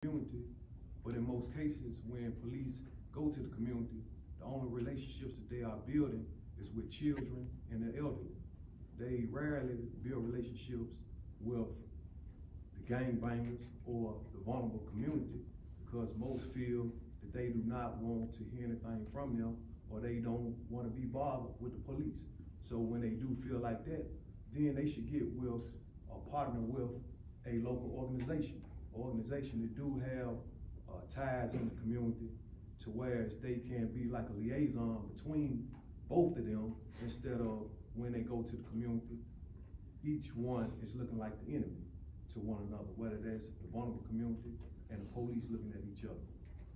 community, but in most cases, when police go to the community, the only relationships that they are building is with children and the elderly. They rarely build relationships with the gangbangers or the vulnerable community because most feel that they do not want to hear anything from them or they don't want to be bothered with the police. So when they do feel like that, then they should get with or partner with a local organization that do have ties in the community to where they can be like a liaison between both of them instead of when they go to the community, each one is looking like the enemy to one another, whether that's the vulnerable community and the police looking at each other.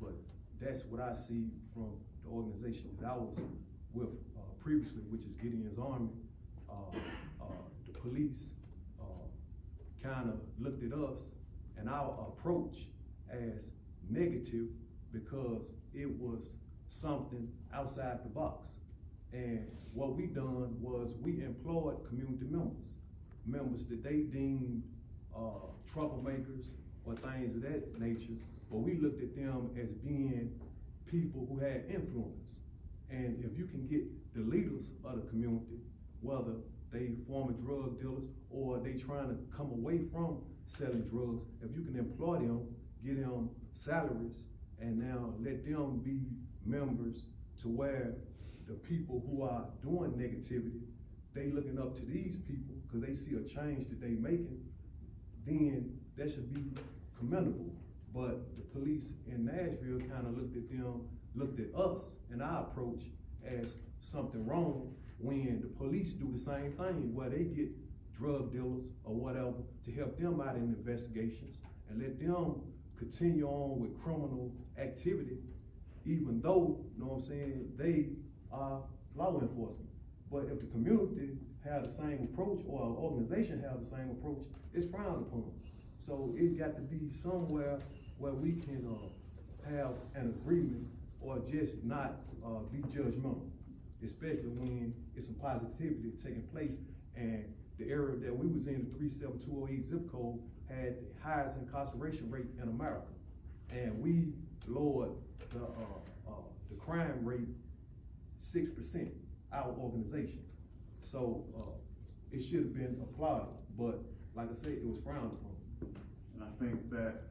But that's what I see from the organization that I was with previously, which is Gideon's Army. The police kind of looked at us and our approach as negative because it was something outside the box. And what we done was we employed community members that they deemed troublemakers or things of that nature, but we looked at them as being people who had influence. And if you can get the leaders of the community, whether they former drug dealers or they trying to come away from selling drugs, if you can employ them, get them salaries, and now let them be members to where the people who are doing negativity, they looking up to these people because they see a change that they making, then that should be commendable. But the police in Nashville kind of looked at us and our approach as something wrong when the police do the same thing where they get drug dealers or whatever to help them out in investigations and let them continue on with criminal activity, even though, you know what I'm saying, they are law enforcement. But if the community have the same approach or an organization have the same approach, it's frowned upon. So it got to be somewhere where we can have an agreement or just not be judgmental, especially when it's some positivity taking place. And the area that we was in, the 37208 zip code, had the highest incarceration rate in America. And we lowered the crime rate 6%, our organization. So it should have been applauded, but like I said, it was frowned upon. And I think that